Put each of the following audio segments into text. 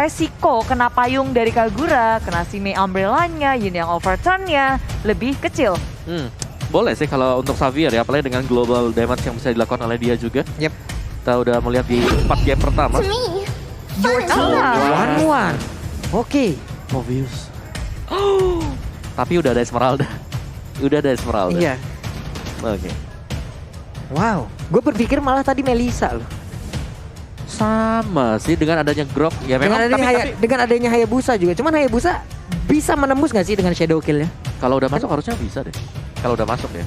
resiko kena payung dari Kagura, kena si Mei Umbrella-nya, Yin yang overturn-nya lebih kecil. Boleh sih kalau untuk Xavier ya, apalagi dengan global damage yang bisa dilakukan oleh dia juga. Yep. Kita udah melihat di 4 game pertama. One. Oke. Obvious. Tapi udah ada Esmeralda. Iya. Oke. Wow. Gue berpikir malah tadi Melissa loh. Sama sih dengan adanya Grok. Ya memang Dengan adanya Hayabusa juga. Cuman Hayabusa bisa menembus gak sih dengan Shadow Kill-nya? kalau udah masuk harusnya bisa deh. Kalau udah masuk ya.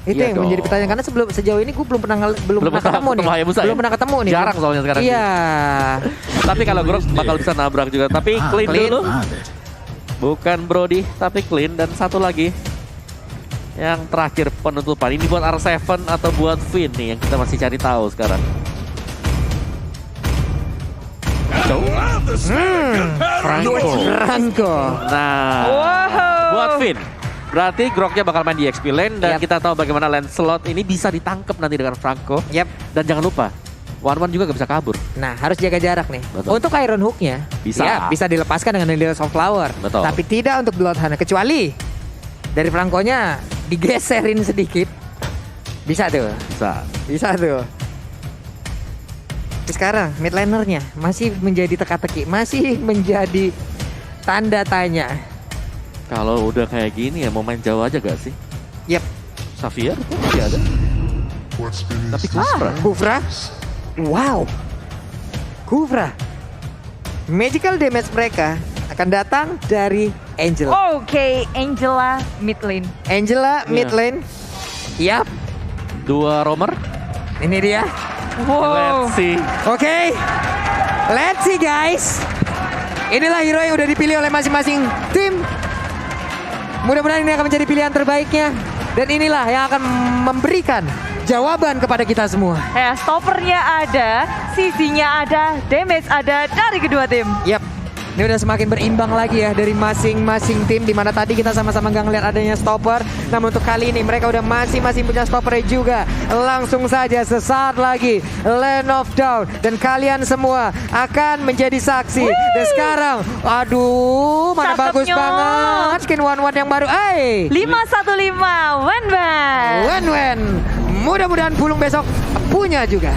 Itu Iya yang dong. menjadi pertanyaan karena sejauh ini gue belum pernah ketemu nih. Hayabusa Belum ya? pernah ketemu nih. Jarang soalnya sekarang. Iya. Tapi kalau Grok bakal bisa nabrak juga. Tapi clean clean. dulu. Bukan Brody, tapi clean. Dan satu lagi. Yang terakhir penutupan. Ini buat R7 atau buat Finn nih yang kita masih cari tahu sekarang. Franco. Nah, buat Finn. Berarti Groknya bakal main di XP lane dan kita tahu bagaimana Lancelot ini bisa ditangkap nanti dengan Franco. Dan jangan lupa, One juga gak bisa kabur. Nah, harus jaga jarak nih. Betul. Untuk Iron Hook-nya bisa dilepaskan dengan Lilies of Flower. Betul. Tapi tidak untuk Bloodhound, kecuali dari Franco-nya digeserin sedikit. Bisa tuh. Bisa tuh. Tapi sekarang mid laner-nya masih menjadi teka-teki, masih menjadi tanda tanya. Kalau udah kayak gini ya mau main jauh aja gak sih? Yep. Xavier masih ada. Tapi Kufra. Wow. Kufra. Magical damage mereka akan datang dari Angela. Oke, Angela mid lane. Mid lane. Yap. 2 roamer. Ini dia. Wow. Let's see. Oke. Let's see guys. Inilah hero yang udah dipilih oleh masing-masing tim. Mudah-mudahan ini akan menjadi pilihan terbaiknya. Dan inilah yang akan memberikan jawaban kepada kita semua. Ya, stoppernya ada, CC-nya ada, damage ada dari kedua tim. Yap. Ini udah semakin berimbang lagi ya dari masing-masing tim. Dimana tadi kita sama-sama nggak ngeliat adanya stopper. Namun untuk kali ini mereka udah masing-masing punya stopper juga. Langsung saja sesaat lagi Land of Dawn. Dan kalian semua akan menjadi saksi. Dan sekarang, aduh mana Cakepnya. bagus banget. Skin One yang baru. 515 Wenwen. Wen. Mudah-mudahan Pulung besok punya juga.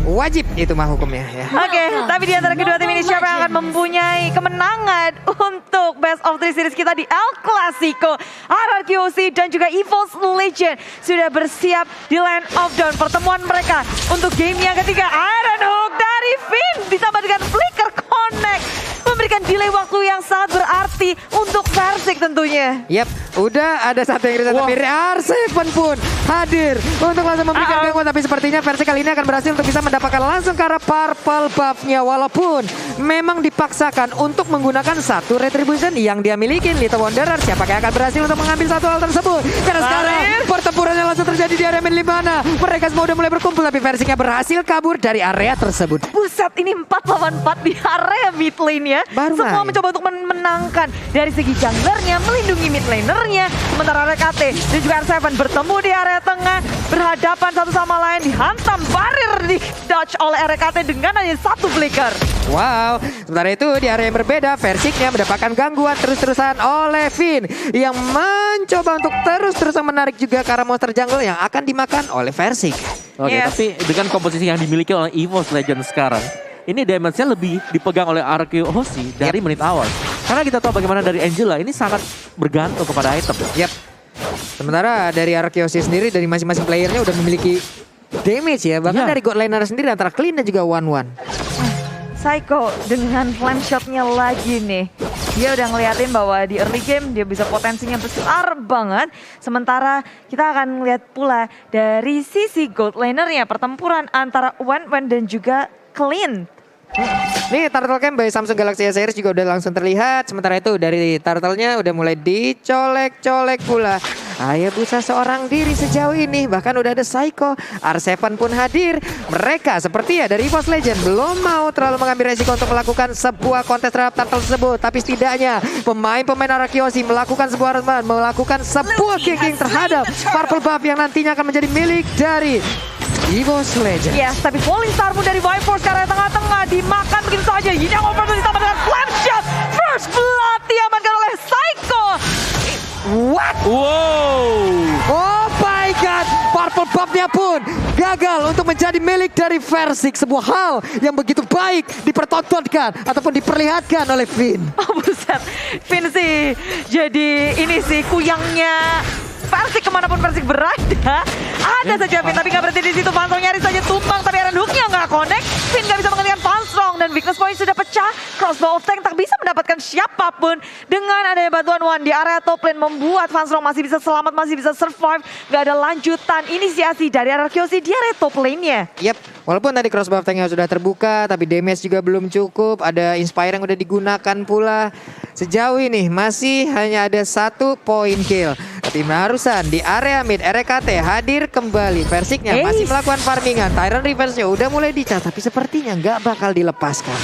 Wajib itu mah hukumnya ya. Oke, tapi di antara kedua tim ini siapa yang akan mempunyai kemenangan untuk Best of 3 series kita di El Clasico? RRQC dan juga EVOS Legend sudah bersiap di Land of Dawn. Pertemuan mereka untuk game yang ketiga. Iron Hook dari Finn ditambah dengan Flicker Connect. Memberikan delay waktu yang sangat berarti untuk Persik tentunya. Yap, udah ada satu yang tapi R7 pun hadir untuk langsung memberikan gangguan. Tapi sepertinya versi kali ini akan berhasil untuk bisa mendapatkan langsung ke arah purple buff-nya. Walaupun memang dipaksakan untuk menggunakan satu retribution yang dia miliki. Little Wanderer, siapa yang akan berhasil untuk mengambil satu hal tersebut. Karena sekarang pertempurannya langsung terjadi di area mid mana. Mereka semua udah mulai berkumpul tapi versinya berhasil kabur dari area tersebut. Buset, ini 4 lawan 4 di area mid lane ya. Baru Semua main. mencoba untuk menangkan dari segi junglernya, melindungi mid lanernya. Sementara RKT dan juga R7 bertemu di area tengah, berhadapan satu sama lain, dihantam barir di dodge oleh RKT dengan hanya satu flicker. Wow, sementara itu di area yang berbeda, Versiknya mendapatkan gangguan terus-terusan oleh Finn yang mencoba untuk terus-terusan menarik juga ke arah monster jungle yang akan dimakan oleh Versik. Oke, tapi dengan komposisi yang dimiliki oleh EVOS Legend sekarang, ini damage-nya lebih dipegang oleh RRQC dari menit awal. Karena kita tahu bagaimana dari Angela ini sangat bergantung kepada item. Yap. Sementara dari RRQC sendiri dari masing-masing playernya udah memiliki damage ya. Bahkan dari God Laner sendiri antara Clean dan juga One. Psycho dengan flame shot-nya lagi nih. Dia udah ngeliatin bahwa di early game dia bisa potensinya besar banget. Sementara kita akan ngeliat pula dari sisi gold laner-nya pertempuran antara Wen dan juga Clean. Nih Turtle Camp by Samsung Galaxy S series juga udah langsung terlihat. Sementara itu dari Turtle-nya udah mulai dicolek-colek pula. Hayabusa seorang diri sejauh ini. Bahkan udah ada Psycho. R7 pun hadir. Mereka seperti ya dari EVOS Legend belum mau terlalu mengambil resiko untuk melakukan sebuah kontes terhadap Turtle tersebut. Tapi setidaknya pemain-pemain RRQC melakukan sebuah kicking terhadap Purple Buff yang nantinya akan menjadi milik dari EVOS Legend. Yes, tapi Falling Star pun dari Viper sekarang tengah-tengah dimakan begitu Wow. Oh my god, Purple Buff-nya pun gagal untuk menjadi milik dari Versik. Sebuah hal yang begitu baik dipertontonkan ataupun diperlihatkan oleh Finn. Oh buset, Finn sih jadi ini sih kuyangnya Versik kemanapun Versik berada. Ada saja Finn tapi gak berhenti di situ. Fanstrong nyaris saja tumbang tapi Iron Hook-nya gak connect. Finn gak bisa menghentikan Fanstrong dan weakness point sudah pecah. Crossbow of Tank tak bisa mendapatkan siapapun. Dengan adanya bantuan Wan di area top lane membuat Fanstrong masih bisa selamat, masih bisa survive. Gak ada lanjutan inisiasi dari RRQC di area top lane-nya. Yep, walaupun tadi crossbow tanknya sudah terbuka, tapi damage juga belum cukup. Ada Inspire yang udah digunakan pula. Sejauh ini masih hanya ada 1 point kill. Tapi barusan di area mid RKT hadir kembali. Versiknya masih melakukan farmingan. Tyrant Reverse-nya udah mulai dicas, tapi sepertinya nggak bakal dilepaskan.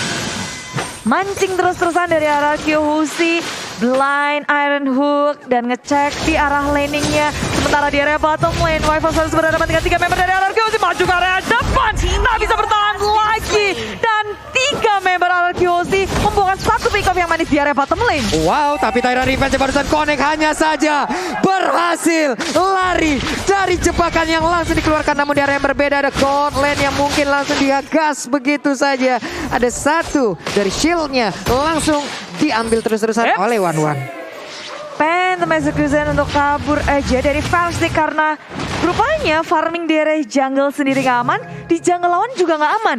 Mancing terus-terusan dari RRQ Husi, blind Iron Hook dan ngecek di arah laningnya. Sementara di area bottom lane, Wyvers harus berhadapan dengan 3 member dari RRQ Husi maju ke area depan. Tak bisa bertahan lagi dan 3 member RRQ Husi membuahkan 1 pick up yang manis di area bottom lane. Wow, tapi Tyrant Revenge barusan connect hanya saja berhasil lari dari jebakan yang langsung dikeluarkan. Namun di area yang berbeda ada Gold Lane yang mungkin langsung dihagas begitu saja. Ada 1 dari shieldnya langsung diambil terus-terusan oleh Wan. Phantom Execution untuk kabur aja dari Versik karena rupanya farming di area jungle sendiri gak aman, di jungle lawan juga gak aman.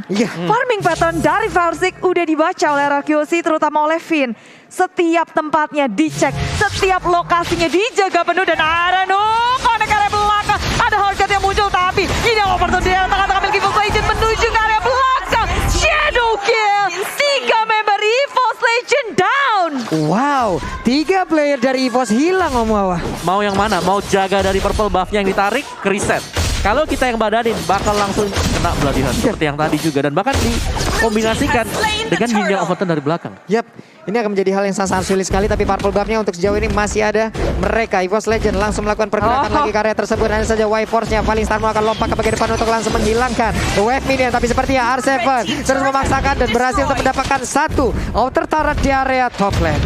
Farming pattern dari Versik udah dibaca oleh RRQC terutama oleh Finn. Setiap tempatnya dicek, setiap lokasinya dijaga penuh dan Iron Hook connect area belakang. Ada Hardcat yang muncul tapi ini opportunity di tengah-tengah milik EVOS Legend menuju ke area belakang. Shadow kill, 3 member EVOS Legend down. Wow, 3 player dari EVOS hilang Om Wawa. Mau yang mana? Mau jaga dari purple buff-nya yang ditarik ke reset. Kalau kita yang badanin bakal langsung kena Bloody Hand seperti yang tadi juga. Dan bahkan dikombinasikan dengan Yin Yang Overturn dari belakang. Yap, ini akan menjadi hal yang sangat sulit sekali. Tapi purple buff-nya untuk sejauh ini masih ada. Mereka, EVOS Legend langsung melakukan pergerakan lagi ke area tersebut. Hanya saja Wyforce-nya paling Star akan lompat ke bagian depan untuk langsung menghilangkan wave minion. Tapi sepertinya R7 terus memaksakan dan berhasil untuk mendapatkan 1 outer turret di area top lane.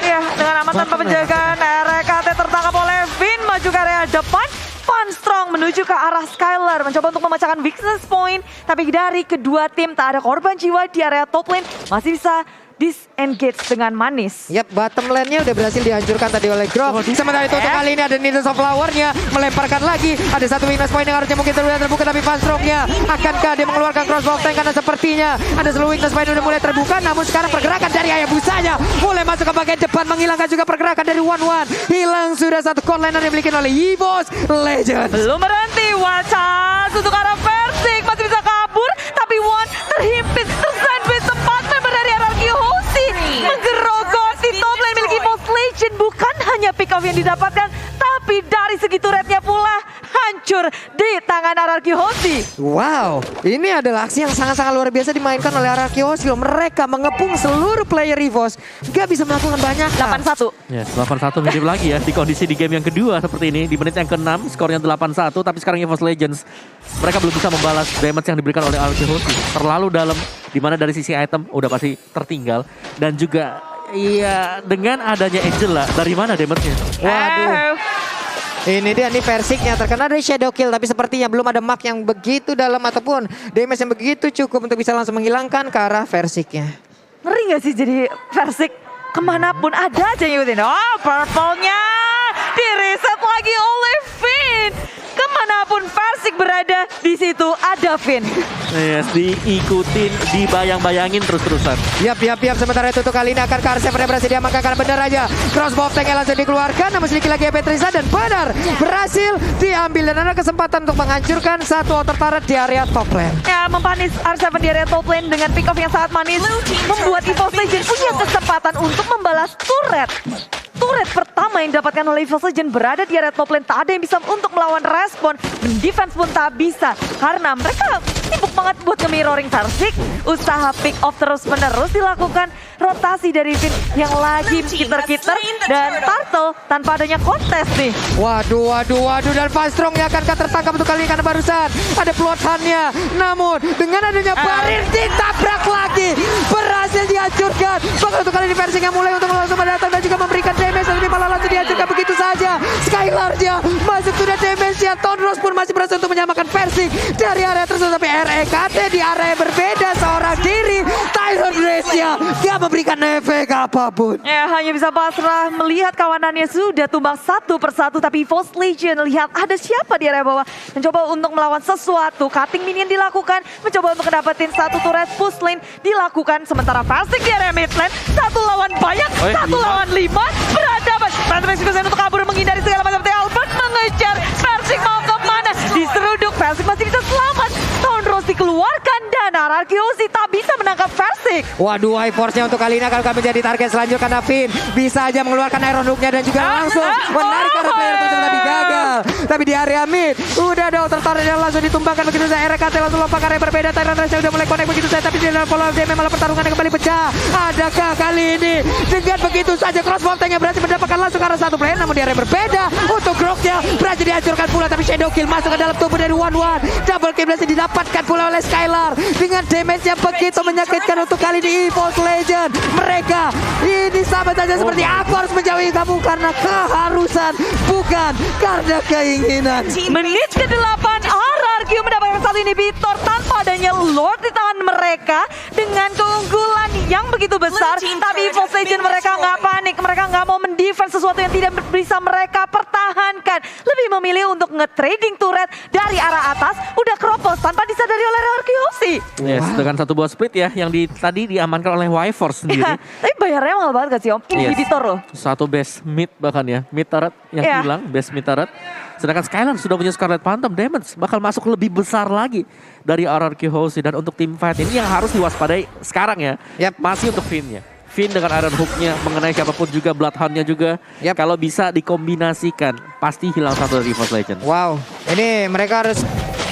Ya, dengan aman tanpa penjagaan, RKT tertangkap oleh Finn maju ke area depan. Fanstrong menuju ke arah Skylar, mencoba untuk memecahkan weakness point. Tapi dari kedua tim tak ada korban jiwa di area top lane, masih bisa disengage dengan manis. Yap, bottom lane-nya udah berhasil dihancurkan tadi oleh Grok. Sementara itu untuk kali ini ada Needles of Flower-nya melemparkan lagi. Ada 1 weakness point yang harusnya mungkin terbuka tapi Fanstrong-nya akankah dia mengeluarkan crossbow tank karena sepertinya ada seluruh weakness point udah mulai terbuka. Namun sekarang pergerakan dari Hayabusanya mulai masuk ke bagian depan, menghilangkan juga pergerakan dari Wan. Hilang sudah 1 core lane yang dimiliki oleh EVOS Legend. Belum berhenti, Wacas untuk arah Versik masih bisa kabur, tapi Wan terhimpit, tersandwich tempat member dari RRQ Husi menggerogoti top lane milik EVOS Legend. Bukan hanya pick off yang didapatkan, tapi dari segi turretnya pula hancur di tangan RRQ Husi. Wow, ini adalah aksi yang sangat-sangat luar biasa dimainkan oleh RRQ Husi. Mereka mengepung seluruh player EVOS, gak bisa melakukan banyak. 8-1. Yes, 8-1 mirip lagi ya di kondisi di game yang kedua seperti ini. Di menit yang ke-6 skornya 8-1, tapi sekarang EVOS Legends mereka belum bisa membalas damage yang diberikan oleh RRQ Husi. Terlalu dalam, dimana dari sisi item udah pasti tertinggal. Dan juga iya dengan adanya Angela, dari mana damage-nya? Waduh. Ini dia nih Versiknya terkena dari Shadow Kill, tapi sepertinya belum ada mark yang begitu dalam ataupun damage yang begitu cukup untuk bisa langsung menghilangkan ke arah Versiknya. Ngeri gak sih jadi Versik? Kemanapun ada aja yang ngikutin. Oh, purple-nya di-reset lagi oleh Finn. Kemanapun Versik berada, di situ ada Finn. Yes, diikutin, dibayang-bayangin terus-terusan. Yap. Sementara itu kali ini akan Karsev berhasil diamankan karena benar aja. Crossbow tank langsung dikeluarkan, namun sedikit lagi Petrisa dan benar berhasil diambil. Dan ada kesempatan untuk menghancurkan 1 outer turret di area top lane. Ya, mempanis R7 di area top lane dengan pick off yang sangat manis. Membuat EVOS Legend punya kesempatan untuk membalas turret. Turret pertama yang didapatkan oleh EVOS Legend berada di area top lane. Tak ada yang bisa untuk melawan respon. Defense pun tak bisa. Karena mereka sibuk banget buat nge-mirroring Versik. Usaha pick off terus-menerus dilakukan. Rotasi dari Finn yang lagi kiter-kiter. Dan Turtle tanpa adanya kontes nih. Waduh. Dan Fanstrong-nya akankah tertangkap untuk kali ini karena barusan ada plot hunt-nya. Namun dengan adanya barir ditabrak lagi. Berhasil dihancurkan. Bahkan untuk kali ini Versik yang mulai untuk langsung datang dan juga memberikan damage. Tapi malah langsung dihancurkan begitu saja. Indonesia. Tondros pun masih berhasil untuk menyamakan Persik dari area tersebut. Tapi REKT di area yang berbeda seorang diri. Tyron Gracia gak memberikan efek apapun. Ya, hanya bisa pasrah melihat kawanannya sudah tumbang satu persatu. Tapi EVOS Legend lihat ada siapa di area bawah. Mencoba untuk melawan sesuatu. Cutting minion dilakukan. Mencoba untuk mendapatkan satu turret push lane dilakukan. Sementara Persik di area mid lane. Satu lawan banyak, satu lawan 5. Berhadapan. Persik bisa untuk kabur menghindari segala macam. Albert mengejar. Persik mau kemana? Diseruduk. Persik masih bisa selamat. Tondros dikeluarkan dan RRQC tak bisa menangkap Persik. Waduh, high force-nya untuk kali ini akan menjadi target selanjutnya karena Finn bisa aja mengeluarkan Iron Hook-nya dan juga langsung menarik arah player tersebut tapi gagal. Tapi di area mid udah ada outer turret yang langsung ditumbangkan begitu saja. RKT langsung lompat ke area berbeda. Tyron Gracia udah mulai connect begitu saja tapi di dalam follow dia malah pertarungannya kembali pecah. Adakah kali ini dengan begitu saja cross voltanya berhasil mendapatkan langsung ke arah satu player namun di area berbeda untuk Groknya berhasil dihancurkan pula tapi Shadow Kill masuk ke dalam tubuh dari One. Double kill berhasil didapatkan pula oleh Skylar dengan damage yang begitu menyakitkan untuk kali ini EVOS Legend. Mereka ini sama saja seperti aku harus menjauhi kamu karena keharusan bukan karena keinginan. Menit ke-8 RRQ mendapatkan satu inhibitor tanpa adanya Lord di tangan mereka dengan keunggulan yang begitu besar. Tapi EVOS Legend mereka nggak panik, mereka nggak mau mendefense sesuatu yang tidak bisa mereka pertahankan. Lebih memilih untuk nge-trading turret dari arah atas, udah keropos tanpa disadari oleh RRQC. Yes, dengan satu buah split ya yang tadi diamankan oleh Y-Force sendiri. Tapi bayarnya mahal banget gak sih Om? Inhibitor loh. Satu base mid bahkan ya, mid turret yang hilang, base mid turret. Sedangkan Skylar sudah punya Scarlet Phantom, damage bakal masuk lebih besar lagi dari RRQ Hoshi. Dan untuk tim fight ini yang harus diwaspadai sekarang ya, masih untuk Finn-nya. Finn dengan Iron Hook-nya mengenai siapapun juga, Bloodhound-nya juga. Kalau bisa dikombinasikan, pasti hilang satu dari EVOS Legends. Wow, ini mereka harus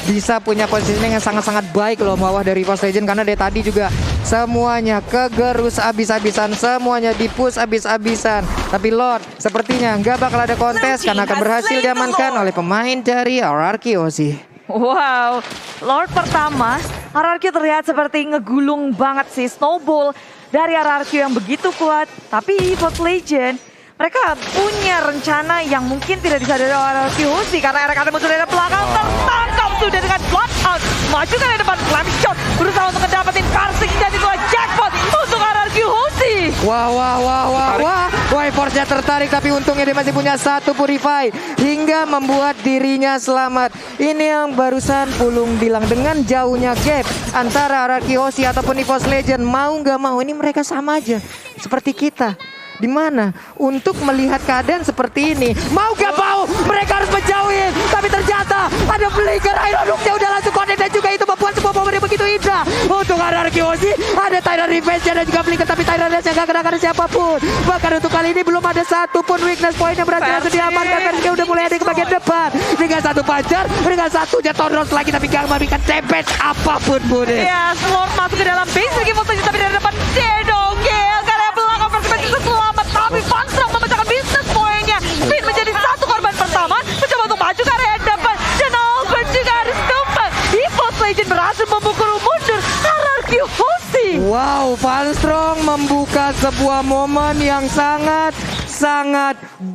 bisa punya positioning yang sangat-sangat baik loh bawah dari EVOS Legends karena dari tadi juga semuanya kegerus abis-abisan, semuanya dipush abis-abisan. Tapi Lord sepertinya nggak bakal ada kontes karena akan berhasil diamankan oleh pemain dari RRQ sih. Wow, Lord pertama, RRQ terlihat seperti ngegulung banget sih. Snowball dari RRQ yang begitu kuat. Tapi EVOS Legend, mereka punya rencana yang mungkin tidak disadari oleh RRQ sih. Karena RRQ muncul dari belakang, tertangkap sudah dengan Bloodhound. Maju ke depan, Flame Shot, berusaha untuk mendapatkan Persik dan itulah jackpot untuk RRQ sih. Wah, Y-Force-nya tertarik tapi untungnya dia masih punya satu Purify hingga membuat dirinya selamat. Ini yang barusan Pulung bilang dengan jauhnya gap antara RRQ Hoshi ataupun EVOS Legend. Mau nggak mau ini mereka sama aja seperti kita. Di mana untuk melihat keadaan seperti ini mau gak mau mereka harus menjauhin tapi ternyata ada Flicker Iron Hook-nya udah langsung connect dan juga itu membuat sebuah momen yang begitu indah untuk RRQ Hoshi. Ada Tyron Revenge dan juga Flicker tapi Tyron Revenge gak kena siapapun. Bahkan untuk kali ini belum ada satupun weakness point yang berhasil langsung diamankan karena dia udah mulai ada ke bagian depan dengan satu pajar dengan satunya Tondros lagi tapi gak memberikan damage apapun Bude. Ya, Slor masuk ke dalam base lagi tapi dari depan Shadow Kill karena belakang Persik bisa selamat tapi Fanstrong memecahkan business point-nya. Finn menjadi satu korban pertama mencoba untuk maju ke area depan dan Albert juga harus tumbang. EVOS Legend berhasil memukul mundur RRQ Hoshi. Wow, Fanstrong membuka sebuah momen yang sangat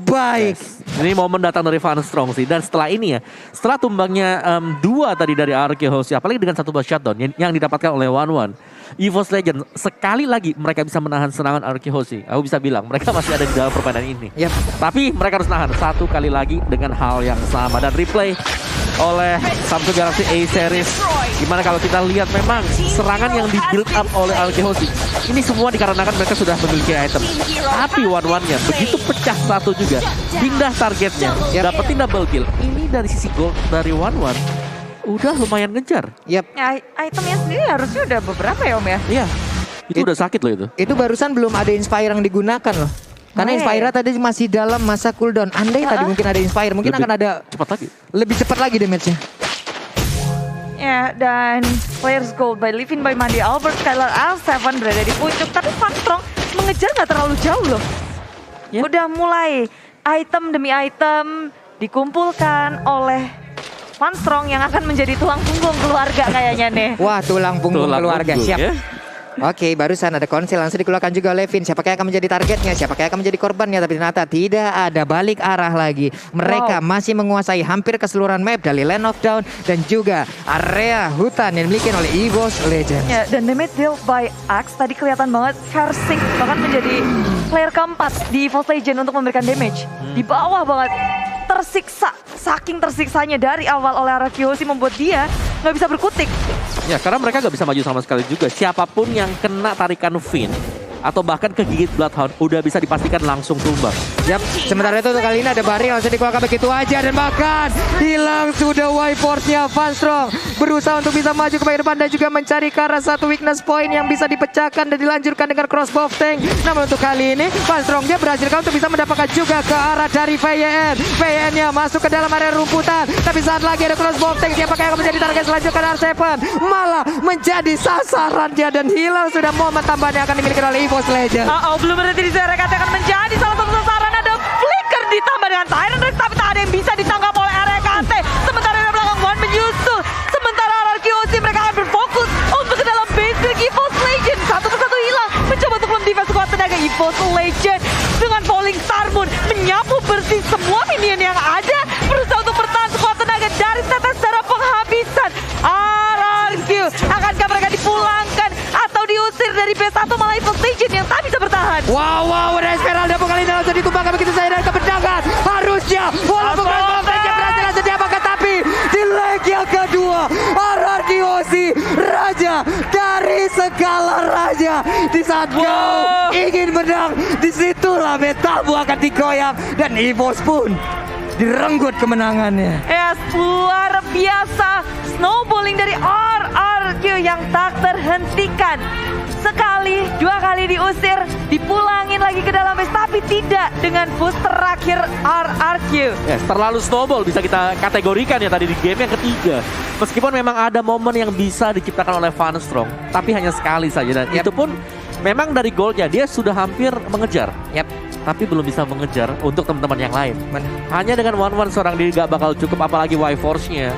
baik. Ini momen datang dari Fanstrong sih. Dan setelah ini ya, setelah tumbangnya dua tadi dari RRQ Hoshi, apalagi dengan satu buah shutdown yang didapatkan oleh One, EVOS Legends sekali lagi mereka bisa menahan serangan RRQ Hoshi. Aku bisa bilang mereka masih ada di dalam permainan ini. Tapi mereka harus nahan satu kali lagi dengan hal yang sama. Dan replay oleh Samsung Galaxy A Series. Gimana kalau kita lihat memang serangan yang di build up oleh RRQ Hoshi ini semua dikarenakan mereka sudah memiliki item. Tapi One-nya begitu pecah satu juga, pindah targetnya, dapetin double kill. Ini dari sisi gold dari One udah lumayan ngejar. Ya, itemnya sendiri harusnya udah beberapa ya Om ya? Iya, itu udah sakit loh itu. Itu barusan belum ada Inspire yang digunakan loh. Karena Inspire tadi masih dalam masa cooldown. Andai tadi mungkin ada Inspire, mungkin akan ada lebih cepat lagi damage-nya. Ya, dan players gold by Livin by Mandi Albert Skylar L7 berada di puncak. Tapi Fanstrong mengejar gak terlalu jauh loh. Udah mulai item demi item dikumpulkan oleh Fanstrong yang akan menjadi tulang punggung keluarga kayaknya nih. Wah, tulang punggung keluarga, siap. Oke, barusan ada konsil langsung dikeluarkan juga oleh Vin. Siapakah yang akan menjadi targetnya? Siapakah yang akan menjadi korbannya? Tapi ternyata tidak ada balik arah lagi. Mereka masih menguasai hampir keseluruhan map dari Land of Dawn dan juga area hutan yang dimiliki oleh EVOS Legends. Ya, dan damage dealt by Axe tadi kelihatan banget Kersing bahkan menjadi player keempat di EVOS Legends untuk memberikan damage. Di bawah banget. Tersiksa, saking tersiksanya dari awal oleh RRQC membuat dia nggak bisa berkutik. Ya, karena mereka nggak bisa maju sama sekali juga. Siapapun yang kena tarikan Vin atau bahkan kegigit Bloodhound udah bisa dipastikan langsung tumbang. Yap, sementara itu untuk kali ini ada Bari langsung dikeluarkan begitu aja dan bahkan hilang sudah Y-Force-nya. Vanstrong berusaha untuk bisa maju ke bagian depan dan juga mencari ke arah satu weakness point yang bisa dipecahkan dan dilanjutkan dengan crossbow tank. Namun untuk kali ini Vanstrong dia berhasil untuk bisa mendapatkan juga ke arah dari VYN. VYN-nya masuk ke dalam area rumputan, tapi saat lagi ada crossbow tank, siapakah yang akan menjadi target selanjutnya? R7 malah menjadi sasarannya dan hilang sudah momen tambahan yang akan dimiliki oleh EVOS Legends. Belum berhenti di sana, RKT akan menjadi salah satu sasaran. Ada flicker ditambah dengan Tyrant Rex, tapi tak ada yang bisa ditangkap oleh RKT. Sementara dari belakang One menyusul. Sementara RRQC mereka akan berfokus untuk ke dalam base milik EVOS Legends. Satu persatu hilang, mencoba untuk mem-defense sekuat tenaga EVOS Legends. Dengan Falling Star Moon menyapu bersih semua minion yang ada. Berusaha untuk bertahan sekuat tenaga dari tetes darah penghabisan. RRQ, akankah mereka dipulangkan atau diusir dari base atau malah EVOS Legends yang tak bisa bertahan? Wow, ada Esmeralda kali ini langsung ditumbangkan begitu saja dan kebendangan. Harusnya walaupun crossbow tank berhasil langsung diamankan, tapi di leg yang kedua RRQC raja dari segala raja. Di saat kau ingin menang, disitulah metamu akan digoyang dan EVOS pun direnggut kemenangannya. Yes, luar biasa snowballing dari RRQ yang tak terhentikan. Sekali, dua kali diusir, dipulangin lagi ke dalam base, tapi tidak dengan boost terakhir RRQ. Yes, terlalu snowball bisa kita kategorikan ya tadi di game yang ketiga. Meskipun memang ada momen yang bisa diciptakan oleh Vanstrong, tapi hanya sekali saja. Dan itu pun memang dari goalnya dia sudah hampir mengejar. Tapi belum bisa mengejar untuk teman-teman yang lain. Hanya dengan one-one seorang diri gak bakal cukup, apalagi Y-Force-nya.